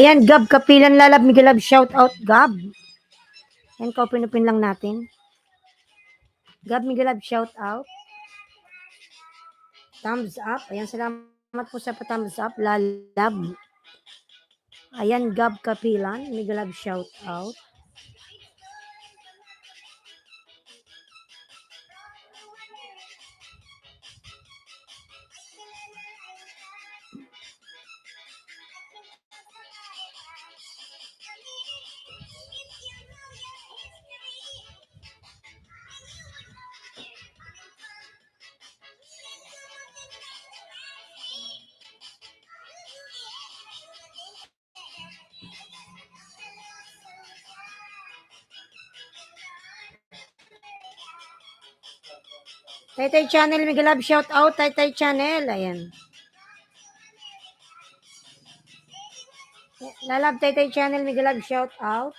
Ayan, Gab Kapilan Lalab, Miguel Love, shout out, Gab. Ayan, pinupin lang natin. Gab, Miguel Love, shout out. Thumbs up. Ayan, salamat po sa thumbs up, Lalab. Ayan, Gab Kapilan, Miguel Love, shout out. Taytay Channel, Miguel Love, shout out, Taytay Channel. Ayan. Lalab, Taytay Channel, Miguel Love, shout out.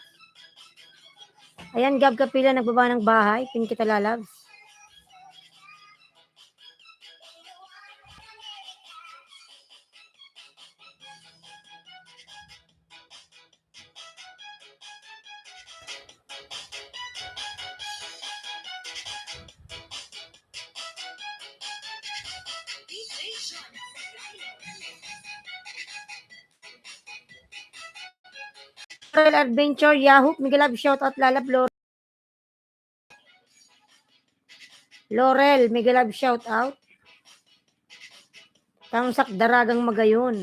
Ayan, Gab Kapilan, nagbaba ng bahay. Pin kita, Lalab. Laurel Adventure, Yahoo, Miguel Love, shout out, Lalab, Laurel, Miguel Love, shout out. Tamsak Daragang Magayon.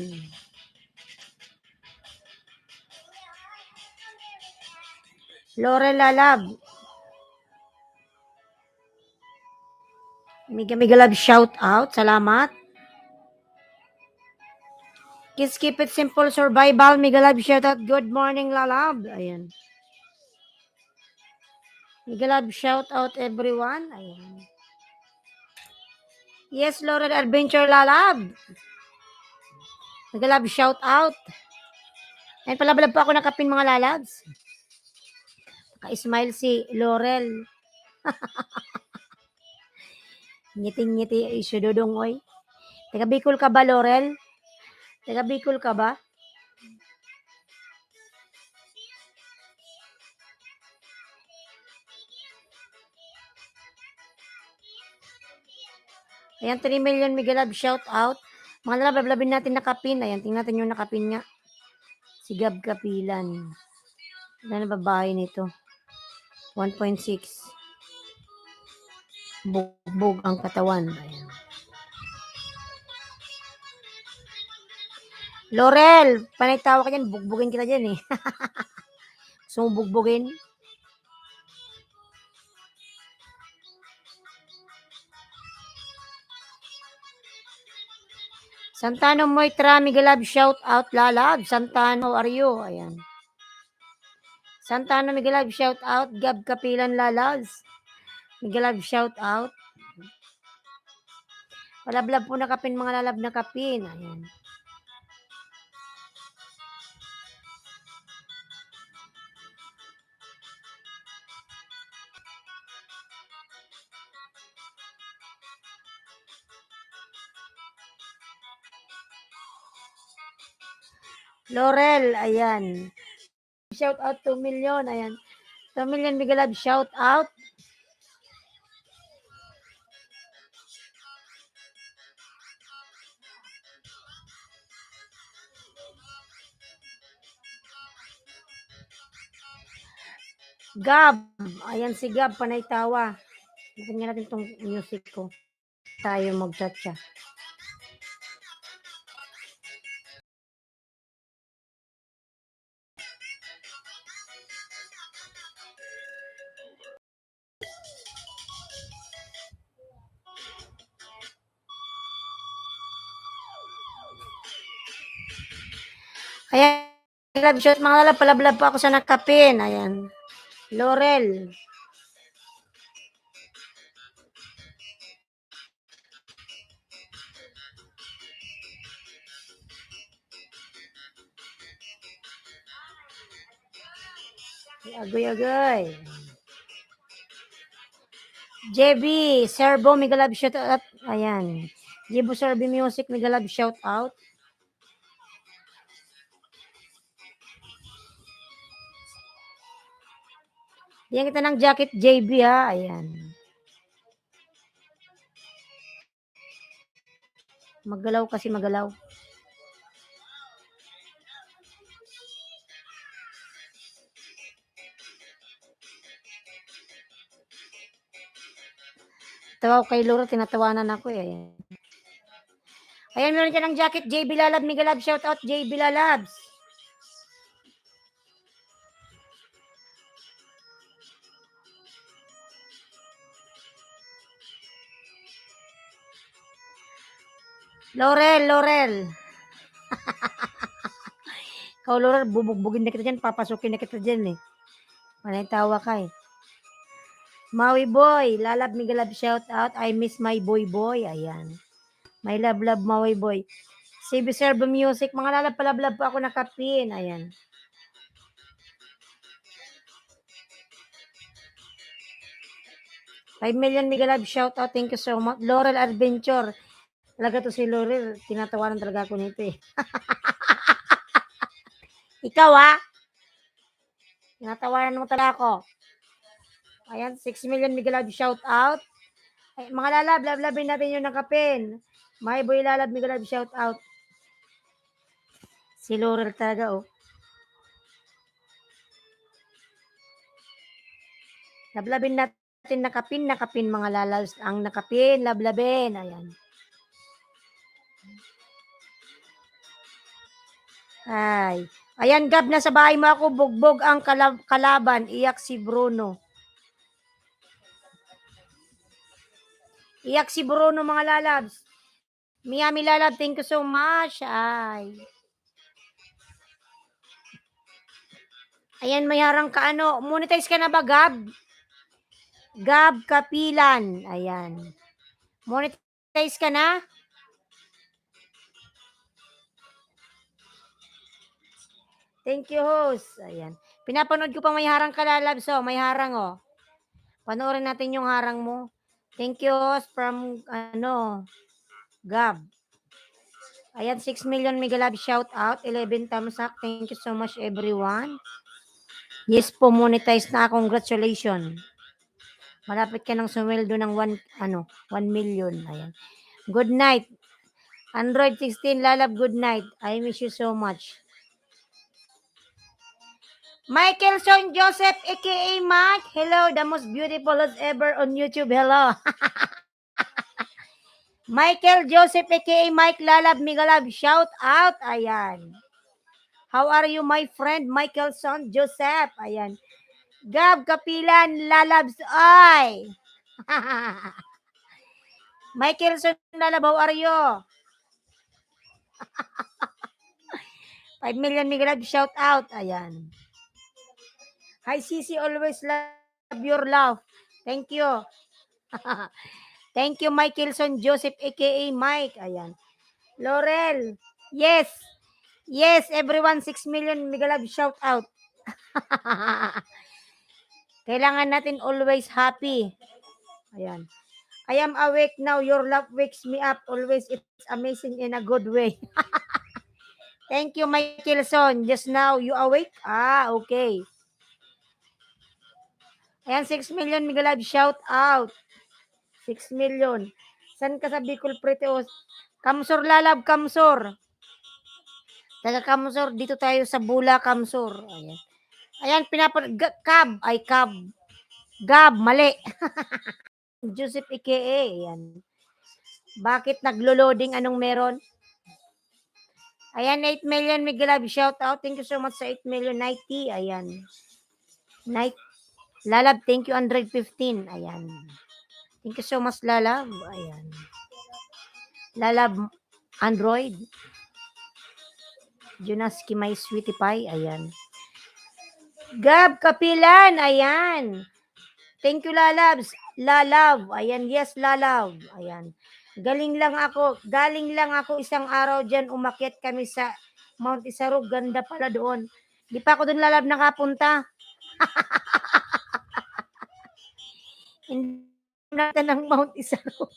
Laurel Lalab. Miguel Love, shout out. Salamat. Kids Keep It Simple Survival, Miguel Love, shout out. Good morning, Lalab. Ayan. Miguel Love, shout out everyone. Ayan. Yes, Laurel Adventure, Lalab. Miguel Love, shout out. Ayan, palabalab pa ako nakapin, mga Lalabs. Ka-smile si Laurel. Ngiting-ngiti, isudodong, oy. Taga Bicol ka ba, Laurel? Taga Bicol ka ba? Ayan, 3 million, Miguel Love, shout out. Mga lablabin natin nakapin. Ayan, tingnan natin yung nakapin nga. Si Gab Kapilan. Ano na babae nito? 1.6. Bugbog ang katawan. Ayan. Laurel, panay tawa ka dyan. Bugbugin kita dyan eh. Sumubugbugin. Santano Moitra, Miguel Love, shout out, Lalab. Santano, are you? Ayan. Santano, Miguel Love, shout out. Gab Kapilan, Lalabs. Miguel Love, shout out. Palablab po nakapin, mga Lalab na kapin. Ayan. Laurel, ayan. Shout out 2 million, ayan. 2 million, Miguel Love, shout out. Gab, ayan si Gab, panay tawa. Tingnan natin tong music ko. Tayo mag-chat-chat. Ayan, love shot, mga lalab, palablab pa ako sa nakapin. Ayan. Laurel. Agoy-agoy. JB, Servo, Miguel Love, shout out. Ayan. Jibo Servo Music, Miguel Love, shout out. Bigyan kita ng jacket, JB, ha. Ayan. Magalaw kasi magalaw. Tawa ko kay Laura, tinatawanan ako eh. Ayan. Ayan, meron dyan ng jacket, JB Lalab, Mega Lab, shout out, JB Lalabs. Laurel. Ikaw, Laurel, bubugbugin na kita dyan, papasukin na kita dyan eh. Manay tawa ka eh. Maui Boy, Lalab, Mega Lab, shout out, I miss my boy. Ayan. My love, Maui Boy. CB Servo Music, mga lalab, palablab po ako nakapin. Ayan. $5 million Mega Lab, shout out, thank you so much. Laurel Adventure. Talaga to si Laurel, tinatawanan talaga ako nito eh. Ikaw ha? Tinatawanan mo talaga ako. Ayan, 6 million Mega Lab, shout out. Ay, mga lalab, lablabin natin yung nakapin. My boy lalab, Mega Lab, shout out. Si Laurel talaga oh. Lablabin natin nakapin mga lalabs. Ang nakapin, lablabin. Ayan. Ay. Ayan, Gab, nasa bahay mo ako. Bugbog ang kalaban. Iyak si Bruno. Iyak si Bruno, mga lalabs. Miami lalab, thank you so much. Ay. Ayan, may harang ka ano. Monetize ka na ba, Gab? Gab Kapilan. Ayan. Monetize ka na? Thank you, host. Ayan. Pinapanood ko pa may harang ka, lalabs. Oh, may harang, oh. Panoorin natin yung harang mo. Thank you, host, from, Gab. Ayan, 6 million Mega Lab, shout out. 11 thumbs up. Thank you so much, everyone. Yes po, monetize na. Congratulations. Malapit ka ng sumweldo ng 1 million. Ayan. Good night. Android 16, Lalab, good night. I miss you so much. Michaelson Joseph, aka Mike. Hello, the most beautiful host ever on YouTube. Hello. Michael Joseph, aka Mike Lalab, Migalab, shout out. Ayan. How are you, my friend? Michaelson Joseph. Ayan. Gab Kapilan, Lalabs, ay. Michaelson Lalab, how are you? 5 million Migalab, shout out. Ayan. Hi, Sisi, always love your love. Thank you. Thank you, Michaelson Joseph, aka Mike. Ayan. Laurel. Yes. Yes, everyone, 6 million Migalab, shout out. Kailangan natin always happy. Ayan. I am awake now. Your love wakes me up. Always, it's amazing in a good way. Thank you, Michaelson. Just now, you awake? Ah, okay. Ayan, 6 million Migalab, shout out. 6 million. San ka sa Bicol, Pretty? Kamsur Lalab, Kamsur. Taga Kamsur, dito tayo sa Bula, Kamsur. Ayan. Ayan, Cab. Gab, mali. Joseph aka, ayan. Bakit naglo-loading? Anong meron? Ayan, 8 million, Migalab, shout out. Thank you so much sa 8 million, Nighty. Ayan. Night. Lalab, thank you, 115. Ayan. Thank you so much, Lalab. Ayan. Lalab, Android. Junaski, my sweetie pie. Ayan. Gab Kapilan. Ayan. Thank you, Lalabs. Lalav. Ayan, yes, Lalav. Ayan. Galing lang ako isang araw dyan, umakyat kami sa Mount Isarog. Ganda pala doon. Di pa ako doon, Lalab, nakapunta. Hindi natin ng Mount Isarog.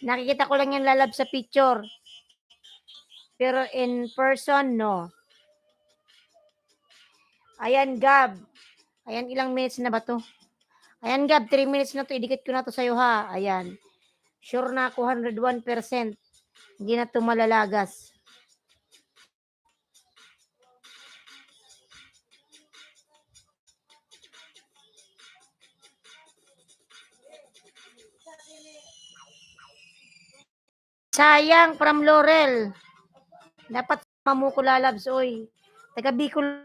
Nakikita ko lang yung Lalab sa picture. Pero in person, no. Ayan, Gab. Ayan, ilang minutes na ba to? Ayan, Gab, 3 minutes na to. Idikit ko na to sa'yo, ha? Ayan. Sure na ako, 101%. Hindi na to malalagas. Sayang, from Laurel. Dapat mamuko lalabs, oy. Taga Bicol.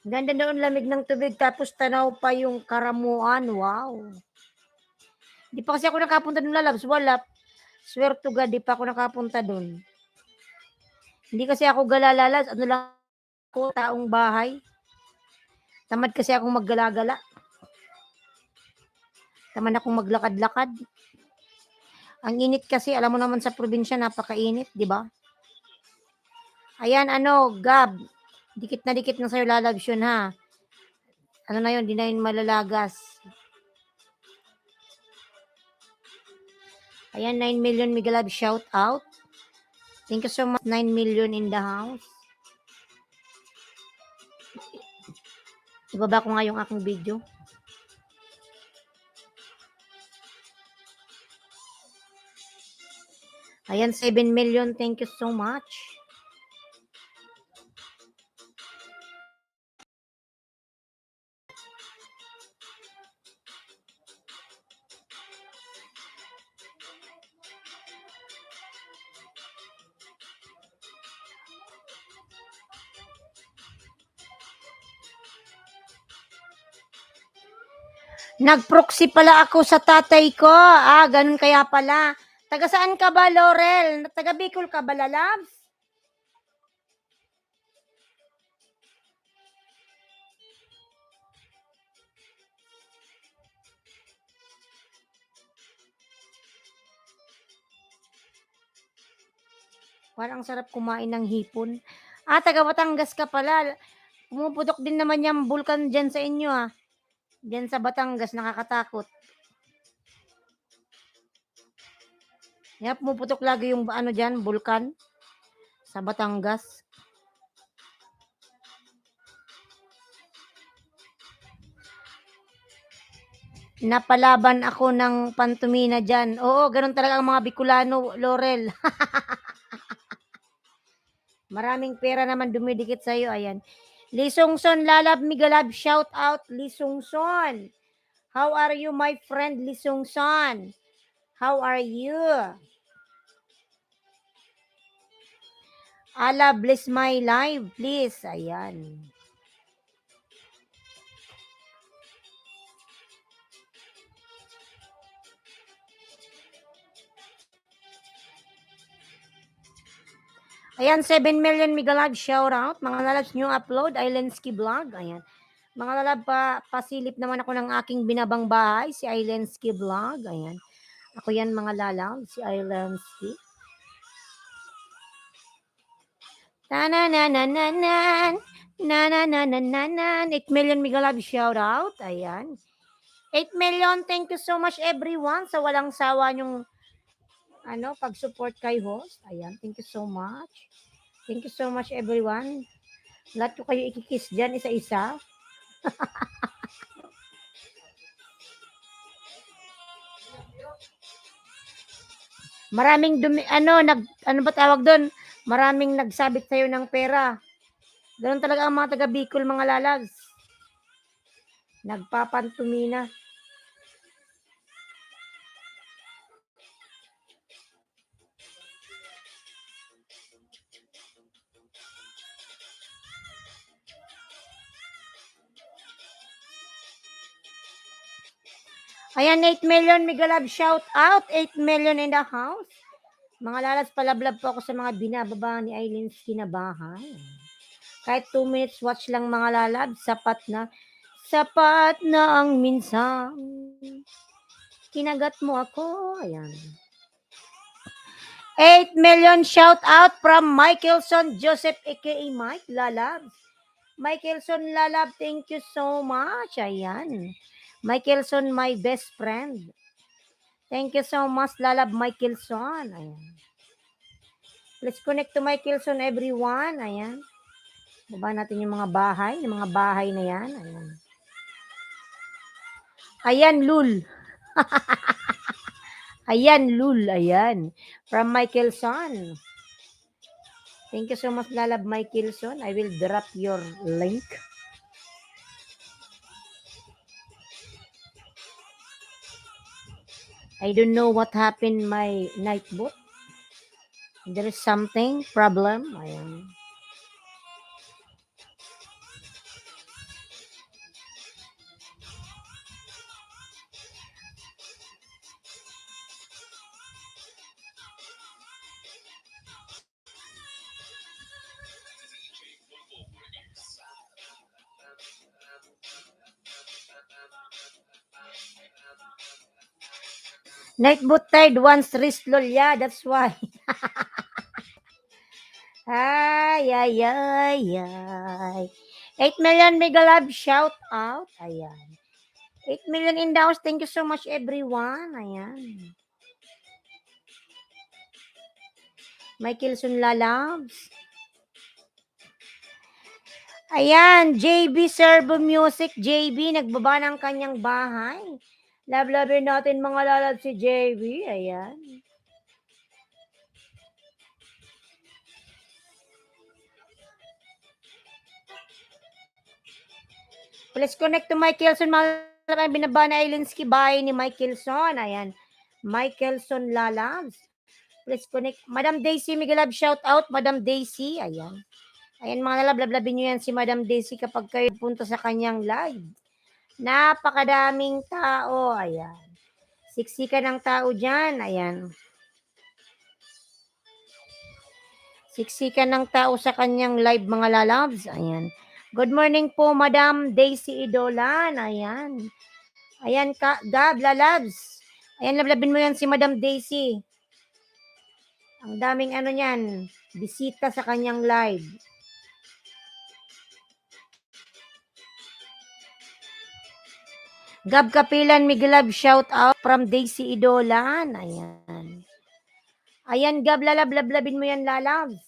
Ganda doon, lamig ng tubig, tapos tanaw pa yung Karamuan. Wow. Di pa kasi ako nakapunta doon, lalabs. Wala. Swear to God, di pa ako nakapunta doon. Hindi kasi ako galalalas. Ano lang ako, taong bahay. Tamad kasi akong maggalagala. Tamad akong maglakad-lakad. Ang init kasi, alam mo naman sa probinsya, napakainit, di ba? Ayan, Gab. Dikit na sa'yo lalabs yun, ha? Ano na yun, di na yun malalagas. Ayan, 9 million Migalab shout out. Thank you so much, 9 million in the house. Ibaba ko nga yung aking video. Ayan, 7 million. Thank you so much. Nag-proxy pala ako sa tatay ko. Ganun kaya pala. Taga saan ka ba, Laurel? Taga Bicol ka ba, lalabs? Parang sarap kumain ng hipon. Taga Batangas ka pala. Pumuputok din naman yung bulkan dyan sa inyo, ha. Dyan sa Batangas, nakakatakot. Pumuputok lagi yung dyan, bulkan. Sa Batangas. Napalaban ako ng pantumina dyan. Oo, ganun talaga ang mga Bicolano, Laurel. Maraming pera naman dumidikit sa'yo. Ayan. Lisongson, lalab, migalab, shout out, Lisongson. How are you, my friend, Lisongson? How are you? Allah bless my life, please. Ayan. Ayan, 7 million migalab, shout out. Mga lalabs nyo upload, Islandski Vlog. Ayan. Mga lalab, pasilip naman ako ng aking binabang bahay, si Islandski Vlog. Ayan. Ako yan, mga lalab, si Islandski. Tananananan. Nananananan. 8 million migalab, shout out. Ayan. 8 million, thank you so much everyone sa walang sawa nyong pag-support kay host. Ayan, thank you so much. Thank you so much everyone. Lahat ko kayo ikikis dyan, isa-isa. Maraming ano ba tawag doon? Maraming nagsabit sa'yo ng pera. Ganun talaga ang mga taga Bicol, mga lalags. Nagpapantumina. Ayan, 8 million, migalab, shout out. 8 million in the house. Mga lalas, palablab po ako sa mga binababa ni Eileen's kinabahay. Kahit 2 minutes watch lang, mga lalab, sapat na. Sapat na ang minsan. Kinagat mo ako. Ayan. 8 million shout out from Michaelson Joseph aka Mike Lalab. Michaelson Lalab, thank you so much. Ayan. Michaelson, my best friend. Thank you so much, Lalab Michaelson. Ayan. Let's connect to Michaelson, everyone. Ayan. Baba natin yung mga bahay na yan. Ayan. Ayan, Lul. Ayan, Lul. Ayan. From Michaelson. Thank you so much, Lalab Michaelson. I will drop your link. I don't know what happened my night boot. There is something problem. Ayan. Night boot tied once wrist lol. Yeah, that's why. Ay, ay, ay, ay. 8 million mega love shout out. Ayan. 8 million in the house. Thank you so much, everyone. Ayan. Michael Sunla Loves. Ayan, JB Servo Music. JB, nagbaba ng kanyang bahay. Love-love natin mga lalab si JB. Ayan. Please connect to Michaelson. Mga binaba na Ailinski bahay ni Michaelson. Ayan. Michaelson Lalabs. Please connect. Madam Daisy, Miguel Love, shout out. Madam Daisy. Ayan. Ayan mga lalab-lablabin nyo yan si Madam Daisy kapag kayo punta sa kanyang live. Napakadaming tao. Ayan. Siksika ng tao dyan. Ayan. Siksika ng tao sa kanyang live mga lalabs. Ayan. Good morning po, Madam Daisy Idolan. Ayan. Ayan, Gab, lalabs. Ayan, lablabin mo yan si Madam Daisy. Ang daming ano niyan, bisita sa kanyang live. Gab Kapilan, Miglab, shout out from Daisy Idolan. Ayan. Ayan, Gab, lalab-lablabin mo yan, lalabs.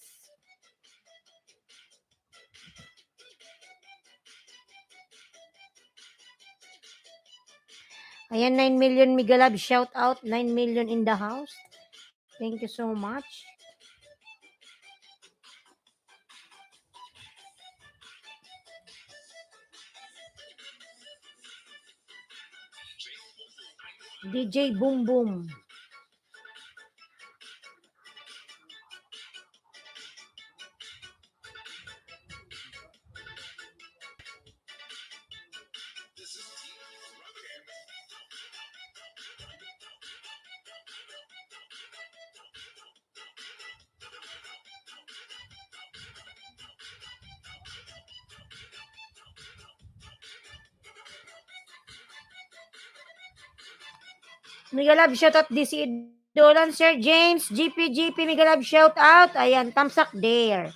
Ayan, 9 million Migalab, shout out. 9 million in the house. Thank you so much. DJ Boom Boom. Migalab, shout out DC Dolan, Sir James, GP, Migalab, shout out. Ayan, tamsak there.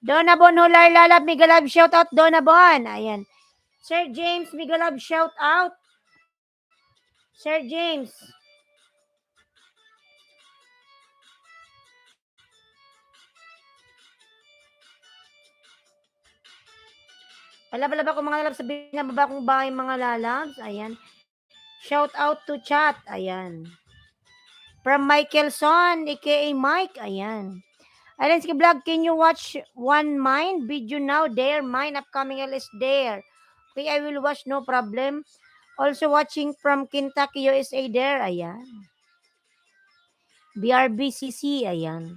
Donna Bon Hular, lalab, Migalab, shout out. Donna Bon. Ayan. Sir James, Migalab, shout out. Sir James. Palab-lab ako mga lalabs, sabihin na baba kong bahay mga lalabs. Ayan. Shout out to chat. Ayan. From Michaelson, aka Mike. Ayan. Alinsky Vlog, can you watch One Mind video now? There, mine upcoming is there. Okay, I will watch, no problem. Also watching from Kentucky, USA there. Ayan. BRBCC. Ayan.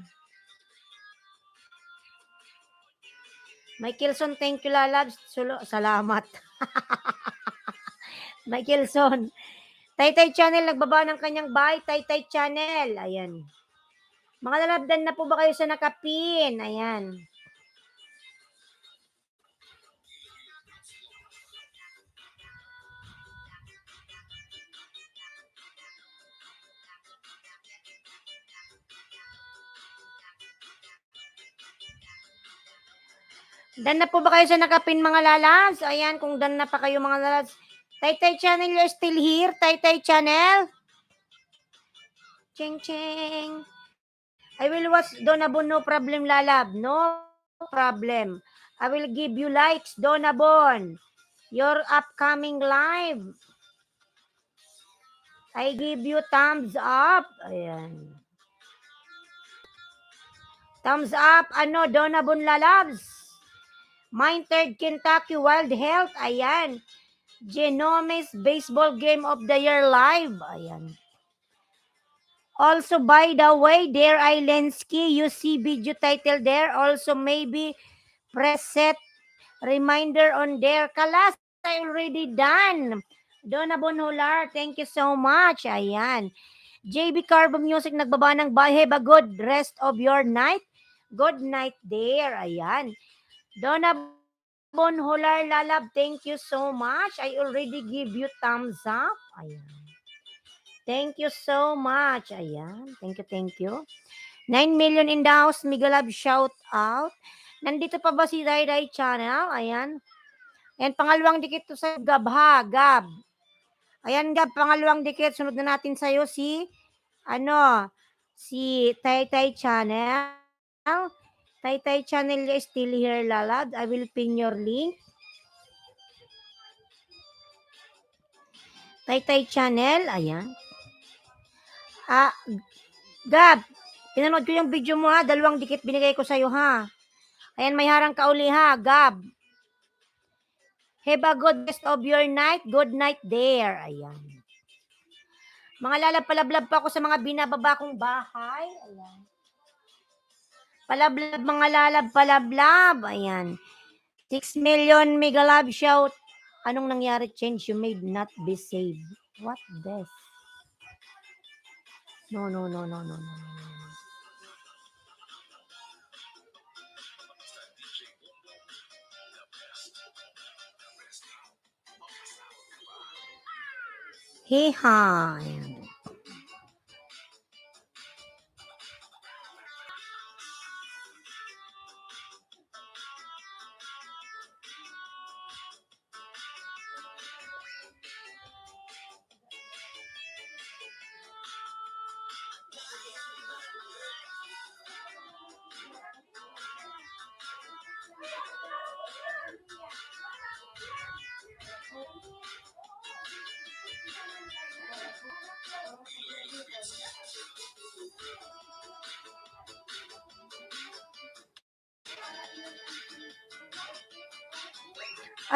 Michaelson, thank you, lalabs. Salamat. Michaelson. Taytay Channel, nagbaba ng kanyang bahay. Taytay Channel. Ayan. Mga lalabdan na po ba kayo sa nakapin? Ayan. Dan na po ba kayo sa nakapin mga lalabs? Ayan, kung dan na pa kayo mga lalabs. Taytay Channel, you're still here? Taytay Channel? Ching ching. I will watch Donabon, no problem lalab. No problem. I will give you likes, Donna Bon. Your upcoming live. I give you thumbs up. Ayan. Thumbs up, Donna Bon Lalabs. Mine third Kentucky Wild Health. Ayan. Genomes Baseball Game of the Year Live. Ayan. Also, by the way, there Ilensky, you see video title there. Also, maybe preset reminder on there. Kalas, I already done. Donna Bonholar, thank you so much. Ayan. JB Carbo Music, nagbaba ng bye. Have a good rest of your night. Good night there. Ayan. Donna Bonholar Lalab, thank you so much. I already give you thumbs up. Ayan. Thank you so much. Ayan. Thank you. 9 million in the house. Migalab, shout out. Nandito pa ba si Rai Rai Channel? Ayan. Ayan, pangalawang dikit to sa Gab ha. Gab. Ayan, Gab, pangalawang dikit. Sunod na natin sa'yo si, si Tai Tai Channel. Tai Tai Channel is still here, lalad. I will pin your link. Tai Tai Channel. Ayan. Gab, pinanood ko yung video mo ha. Dalawang dikit binigay ko sa'yo ha. Ayan, may harang ka uli ha. Gab. Have a good rest of your night. Good night there. Ayan. Mga lalab-palablab pa ako sa mga binababa kong bahay. Ayan. Palablab, mga lalab-palablab. Ayan. 6 million mega love shout. Anong nangyari? Change you made not be saved. What this? No. Hiha. Ayan.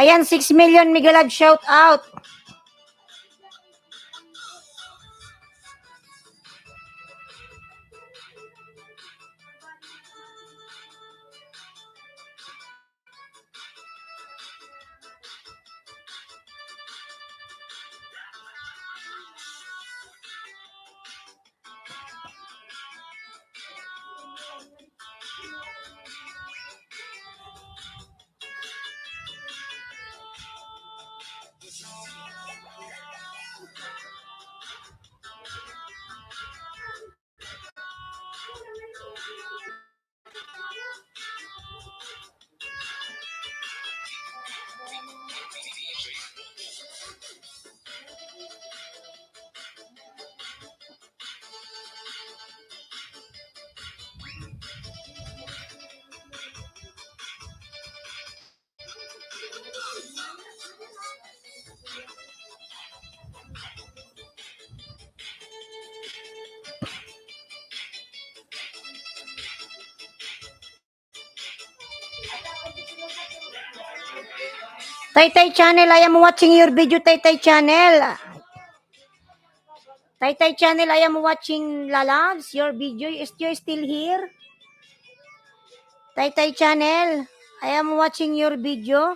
Ayan, 6 million mega love shout out. Tai Channel, I am watching your video, Tai Channel. Tai Channel, I am watching lalabs, your video. Is you still here? Tai Channel, I am watching your video.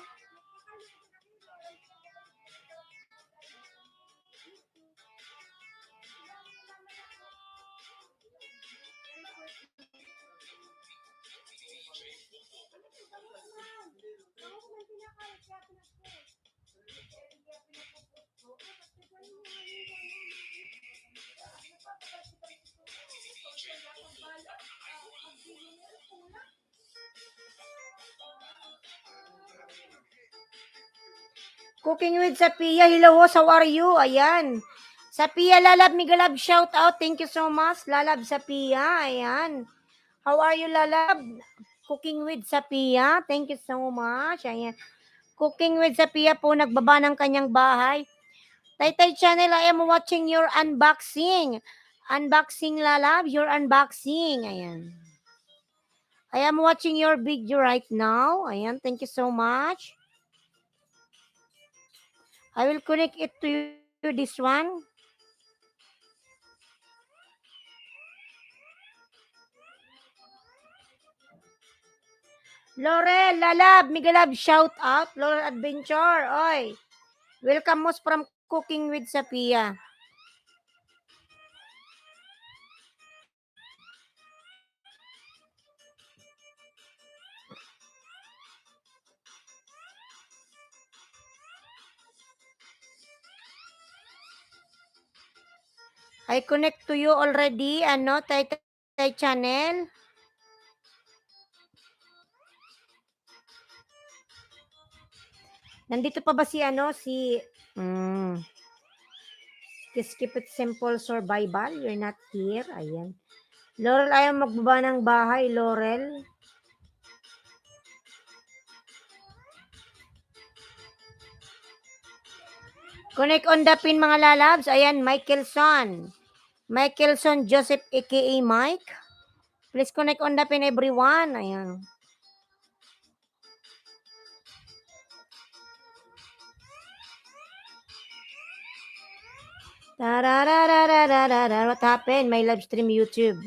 Cooking with Sapia. Hello, how are you? Ayan. Sapia, lalab, migalab, shout out. Thank you so much. Lalab, Sapia. Ayan. How are you, lalab? Cooking with Sapia. Thank you so much. Ayan. Cooking with Sapia po, nagbaba ng kanyang bahay. Taytay Channel, I am watching your unboxing. Unboxing, lalab, your unboxing. Ayan. I am watching your video right now. Ayan, thank you so much. I will connect it to you, this one. Laurel, lalab, migalab, shout out. Laurel Adventure, oy. Welcome most from Cooking with Sapia. I connect to you already, Taytay Channel. Nandito pa ba si just keep it simple survival. You're not here. Ayan. Laurel, ayaw magbaba ng bahay, Laurel. Connect on the pin, mga lalabs. Ayan, Michaelson. Michaelson Joseph aka Mike. Please connect on the pin, everyone. Ayan. What happened? My live stream YouTube.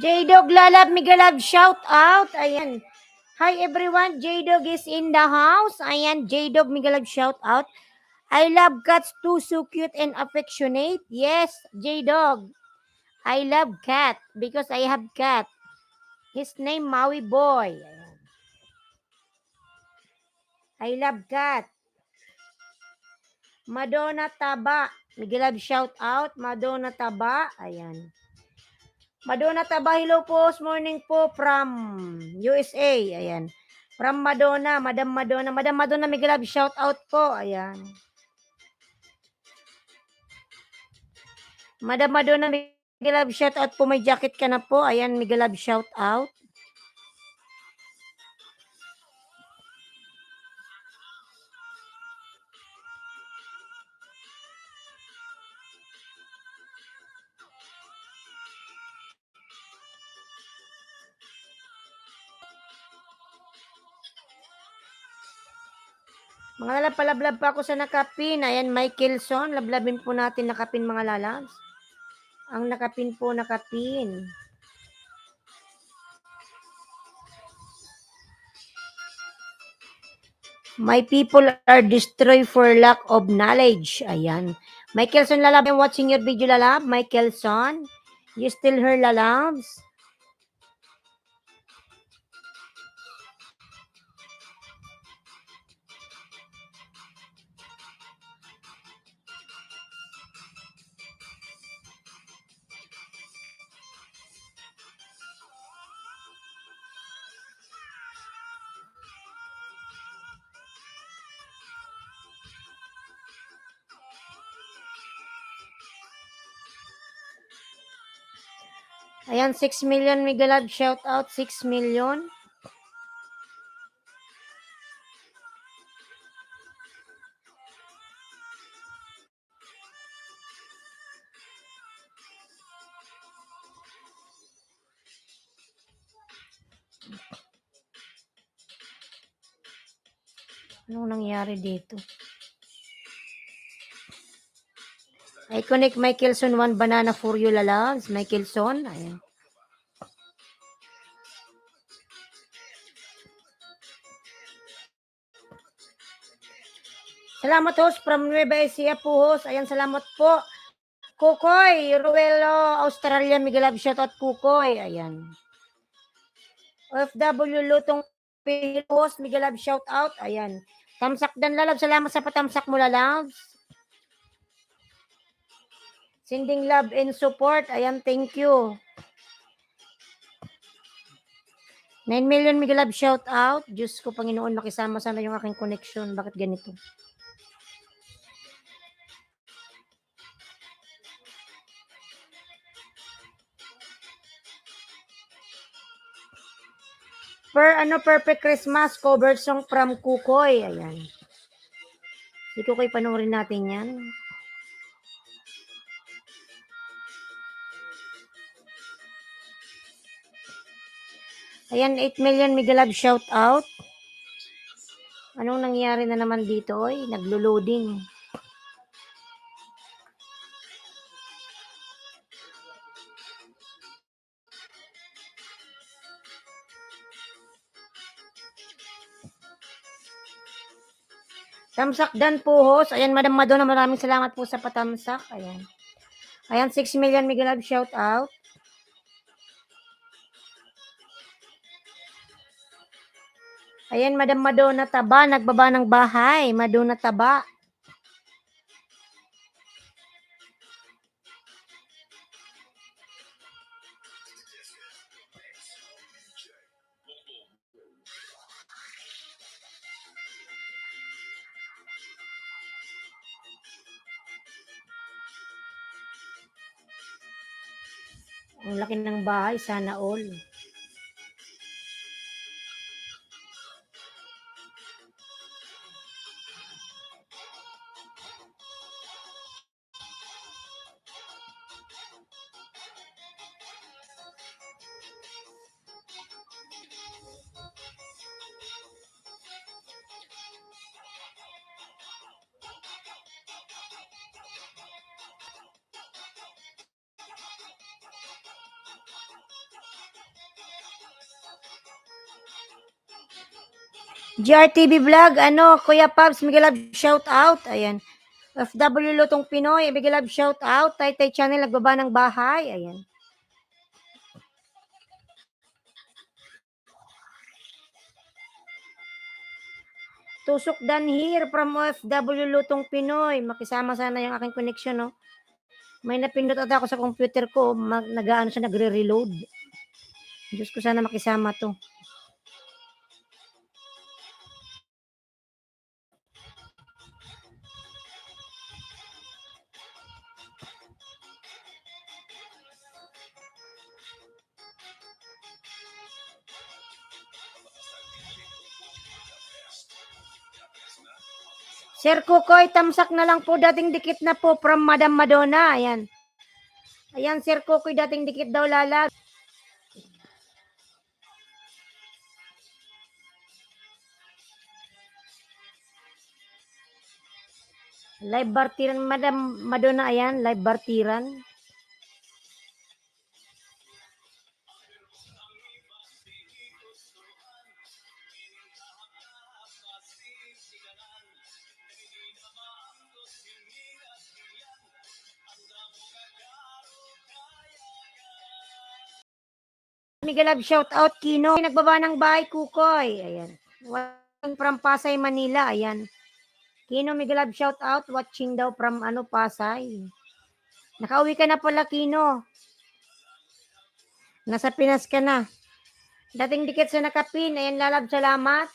J-Dog Lalab, Migalab, shout out. Ayan. Hi everyone, J-Dog is in the house. Ayan, J-Dog, Migalab, shout out. I love cats too, so cute and affectionate. Yes, J-Dog. I love cat because I have cat. His name Maui Boy. Ayan. I love cat. Madonna Taba. Migalab, shout out. Madonna Taba. Ayan. Madonna Taba, hello po. Morning po from USA. Ayan. From Madonna, Madam Madonna. Madam Madonna, Migalab, shout out po. Ayan. Madam Madonna, Migalab, shout out po. May jacket ka na po. Ayan, Migalab, shout out. Mga lalab, palablab pa ako sa nakapin. Ayan, Michaelson. Lablabin po natin nakapin, mga lalabs. Ang nakapin po, nakapin. My people are destroyed for lack of knowledge. Ayan. Michaelson, lalab, I'm watching your video, lalab. Michaelson, you still here, lalabs? Ayan, 6 million, Migalab, shout out, 6 million. Anong nangyari dito? Iconic Michelson, 1 banana for you, lalabs. Michelson, ayan. Salamat host from Nueva Ecija po host. Ayan, salamat po. Kukoy, Ruelo, Australia, Miguel Love, shoutout Kukoy. Ayan. OFW Lutong Pilos, Miguel Love, shoutout. Ayan. Tamsak Dan Lalab, salamat sa patamsak mo, lalabs. Sending love and support. Ayan, thank you. 9 million Miguel Love, shoutout. Diyos ko, Panginoon, makisama sana yung aking connection. Bakit ganito? Perfect Christmas cover song from Kukoy. Ayan. Si Kukoy, panoorin natin yan. Ayan, 8 million Miguel Love, shout out. Anong nangyari na naman dito? Oy, naglo-loading. Tamsak Dan po host. Ayan, Madam Madonna, maraming salamat po sa patamsak. Ayan. Ayan, 6 million Miguel Love, shout out. Ayan, Madam Madonna Taba, nagbaba ng bahay. Madonna Taba. Ang laki ng bahay, sana all. GRTV Vlog, Kuya Pabs, Miguel Love, shout out. Ayan. FW Lutong Pinoy, Miguel Love, shout out. Taytay Channel, nagbaba ng bahay. Ayan. Tusok Dan here from FW Lutong Pinoy. Makisama sana yung aking connection, no? May napindot ata ako sa computer ko. Nag-ano siya, nagre-reload. Diyos ko, sana makisama to. Sir Kukoy, tamsak na lang po, dating dikit na po from Madam Madonna. Ayan. Ayan, Sir Kukoy, dating dikit daw, lalag. Live bartiran, Madam Madonna, ayan, live bartiran. Miguel Love, shout out, Kino. Nagbaba ng bahay, Kukoy. Ayan. Watching from Pasay, Manila. Ayan. Kino, Miguel Love, shout out. Watching daw from Pasay. Nakauwi ka na pala, Kino. Nasa Pinas ka na. Dating dikit sa nakapin. Ayan, Lalab, salamat.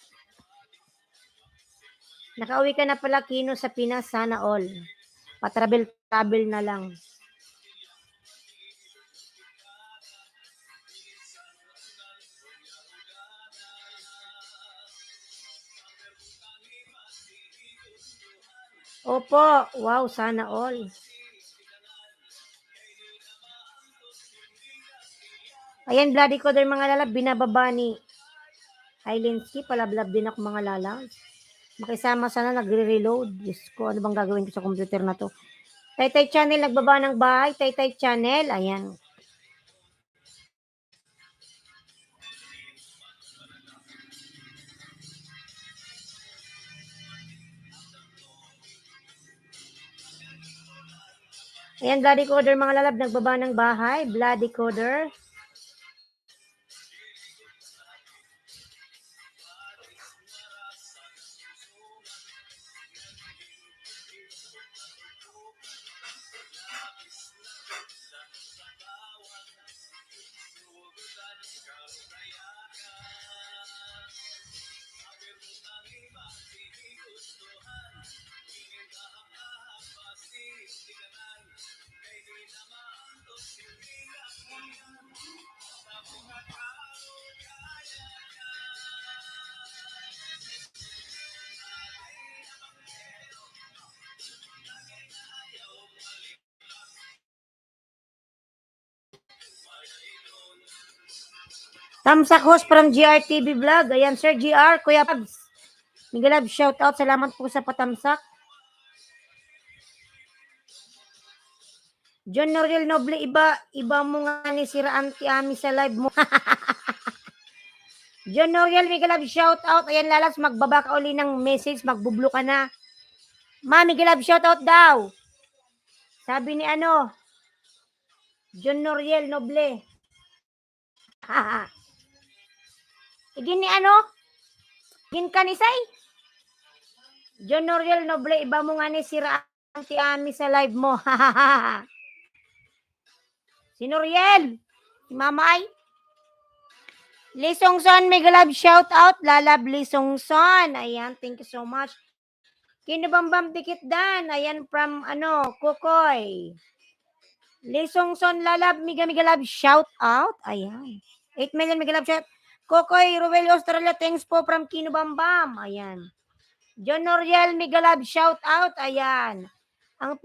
Nakauwi ka na pala, Kino, sa Pinas. Sana all. Patravel na lang. Opo. Wow, sana all. Ayan, bloody coder mga lalab. Binababa ni Highlandsky. Palablab din ako mga lalab. Makisama sana, nagre-reload. Diyos ko, ano bang gagawin ko sa computer na to? Taytay Channel, nagbaba ng bahay. Taytay Channel, ayan. Ayan, Bloody Coder, mga lalab, nagbaba ng bahay. Bloody Coder. Tamsak host from GRTV Vlog. Ayan, Sir GR, Kuya Pabs. Migalab, shout out. Salamat po sa patamsak. John Noriel Noble, iba mo nga ni Sir Auntie Ami sa live mo. John Noriel, Migalab, shout out. Ayan, lalas, magbaba ka uli ng message, magbublo ka na. Mami, Migalab, shout out daw. Sabi ni John Noriel Noble. Igin ni Igin kanisay. John Noriel Noble, iba mo nga ni Sir Auntie Ami sa live mo. Si Noriel, si Mamay. Lisongson, Migalab, shout out. Lalab Lisongson. Ayan, thank you so much. Kinubambam dikit dan. Ayan, from Kukoy. Lisongson, Lalab, Migalab, shout out. Ayan. 8 million Migalab, shout out. Kukoy, Ruel, Australia, thanks po from Kinubambam. Ayan. John Noriel, Migalab, shout out. Ayan. Ang